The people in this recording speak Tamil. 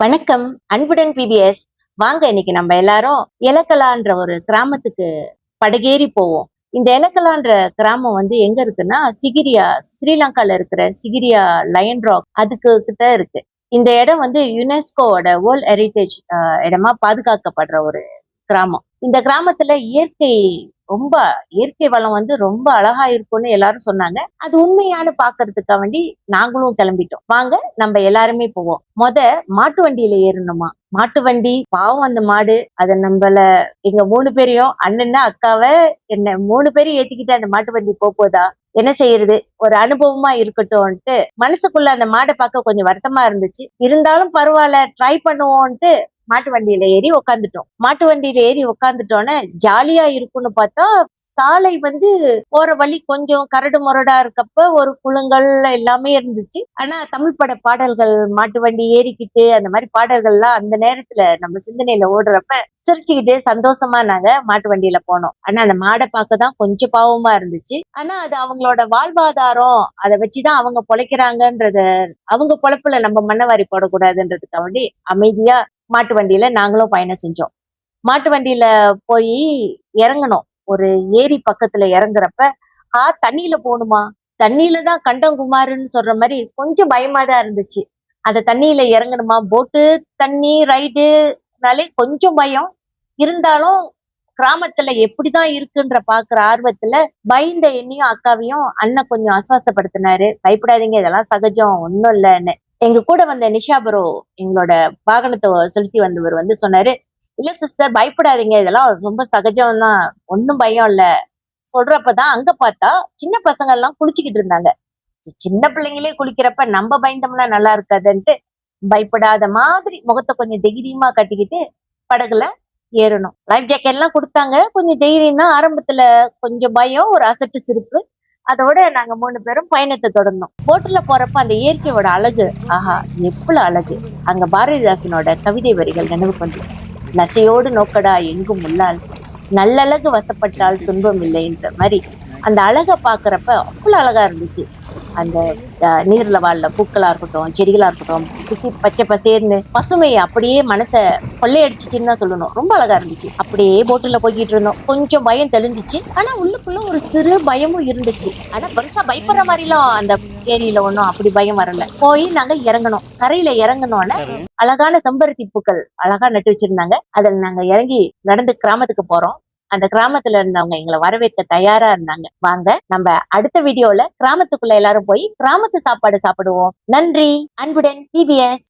வணக்கம். அன்புடன் பிபிஎஸ். வாங்க இன்னைக்கு நம்ம எல்லாரும் எலக்கலான்ற ஒரு கிராமத்துக்கு படகேறி போவோம். இந்த எலக்கலான்ற கிராமம் எங்க இருக்குன்னா சிகிரியா, ஸ்ரீலங்கால இருக்கிற சிகிரியா லயன் ராக் அதுக்கு கிட்ட இருக்கு. இந்த இடம் யுனெஸ்கோவோட வேர்ல்ட் ஹெரிட்டேஜ் இடமா பாதுகாக்கப்படுற ஒரு கிராமம். இந்த கிராமத்துல ரொம்ப இயற்கை வளம் ரொம்ப அழகா இருக்கும்னு எல்லாரும் சொன்னாங்க. அது உண்மையானு பாக்குறதுக்காக வேண்டி நாங்களும் கிளம்பிட்டோம். வாங்க நம்ம எல்லாருமே போவோம். மாட்டு வண்டியில ஏறணுமா? மாட்டு வண்டி பாவம், அந்த மாடு அதை எங்க 3 பேரையும், அண்ணன் அக்காவை என்ன 3 பேரையும் ஏத்திக்கிட்டு அந்த மாட்டு வண்டி போதா என்ன செய்யறது? ஒரு அனுபவமா இருக்கட்டும்ட்டு மனசுக்குள்ள அந்த மாடை பார்க்க கொஞ்சம் வருத்தமா இருந்துச்சு. இருந்தாலும் பரவாயில்ல, ட்ரை பண்ணுவோம்ட்டு மாட்டு வண்டியில ஏறி உக்காந்துட்டோம். மாட்டு வண்டியில ஏறி உக்காந்துட்டோன்னே ஜாலியா இருக்கும்னு பார்த்தா, சாலை போற வழி கொஞ்சம் கரடு முரடா இருக்கப்ப ஒரு குளங்கள் எல்லாமே இருந்துச்சு. ஆனா தமிழ் பட பாடல்கள், மாட்டு வண்டி ஏறிக்கிட்டு அந்த மாதிரி பாடல்கள்லாம் அந்த நேரத்துல நம்ம சிந்தனையில ஓடுறப்ப சிரிச்சுக்கிட்டு சந்தோஷமா நாங்க மாட்டு வண்டியில போனோம். ஆனா அந்த மாடை பார்க்கதான் கொஞ்சம் பாவமா இருந்துச்சு. ஆனா அது அவங்களோட வாழ்வாதாரம், அதை வச்சுதான் அவங்க பொழைக்கிறாங்கன்றத, அவங்க பொழப்புல நம்ம மண்ணவாரி போடக்கூடாதுன்றதுக்காக வேண்டி அமைதியா மாட்டு வண்டியில நாங்களும் பயணம் செஞ்சோம். மாட்டு வண்டியில போய் இறங்கணும். ஒரு ஏரி பக்கத்துல இறங்குறப்ப தண்ணியில போகணுமா, தண்ணியில தான் கண்டங்குமாருன்னு சொல்ற மாதிரி கொஞ்சம் பயமா தான் இருந்துச்சு. அந்த தண்ணியில இறங்கணுமா, போட்டு தண்ணி ரைடுனாலே கொஞ்சம் பயம். இருந்தாலும் கிராமத்துல எப்படிதான் இருக்குன்ற பாக்குற ஆர்வத்துல பயந்த என்னையும் அக்காவையும் அண்ணன் கொஞ்சம் ஆசுவாசப்படுத்தினாரு. பயப்படாதீங்க, இதெல்லாம் சகஜம், ஒண்ணும் இல்லைன்னு. எங்க கூட வந்த நிஷா ப்ரோ, எங்களோட வாகனத்தை செலுத்தி வந்தவர் சொன்னாரு, இல்ல சிஸ்டர் பயப்படாதீங்க, இதெல்லாம் ரொம்ப சகஜம் தான், ஒன்னும் பயம் இல்ல சொல்றப்பதான் அங்க பார்த்தா சின்ன பசங்க எல்லாம் குளிச்சுக்கிட்டு இருந்தாங்க. சின்ன பிள்ளைங்களே குளிக்கிறப்ப நம்ம பயந்தோம்னா நல்லா இருக்காதுன்ட்டு பயப்படாத மாதிரி முகத்தை கொஞ்சம் தைரியமா கட்டிக்கிட்டு படகுல ஏறணும். லைஃப் ஜாக்கெட் எல்லாம் கொடுத்தாங்க. கொஞ்சம் தைரியம் தான். ஆரம்பத்துல கொஞ்சம் பயம், ஒரு அசட்டு சிரிப்பு. அதோட நாங்க 3 பேரும் பயணத்தை தொடர்ந்தோம். போட்டுல போறப்ப அந்த இயற்கையோட அழகு, ஆஹா எவ்வளவு அழகு! அங்க பாரதிதாசனோட கவிதை வரிகள் நினைவுக்கு வந்து, நசையோடு நோக்கடா எங்கும் உள்ளால், நல்லழகு வசப்பட்டால் துன்பம் இல்லைன்ற மாதிரி அந்த அழகை பாக்குறப்ப அவ்வளவு அழகா இருந்துச்சு. அந்த நீர்ல வாழ்ல பூக்களா இருக்கட்டும், செடிகளா இருக்கட்டும், சுத்தி பச்சை பசேர்னு பசுமை அப்படியே மனச கொள்ளையடிச்சுச்சுன்னு தான் சொல்லணும். ரொம்ப அழகா இருந்துச்சு. அப்படியே போட்டுல போய்கிட்டு இருந்தோம். கொஞ்சம் பயம் தெளிஞ்சிச்சு. ஆனா உள்ளுக்குள்ள ஒரு சிறு பயமும் இருந்துச்சு. ஆனா பெருசா பயப்படுற மாதிரி எல்லாம் அந்த ஏரியில ஒண்ணும் அப்படி பயம் வரல. போய் நாங்க இறங்கணும். கரையில இறங்கணும்னு அழகான செம்பருத்தி பூக்கள் அழகா நட்டு வச்சிருந்தாங்க. அதில் நாங்க இறங்கி நடந்து கிராமத்துக்கு போறோம். அந்த கிராமத்துல இருந்தவங்க எங்களை வரவேற்க தயாரா இருந்தாங்க. வாங்க நம்ம அடுத்த வீடியோல கிராமத்துக்குள்ள எல்லாரும் போய் கிராமத்து சாப்பாடு சாப்பிடுவோம். நன்றி. அன்புடன் பிபிஎஸ்.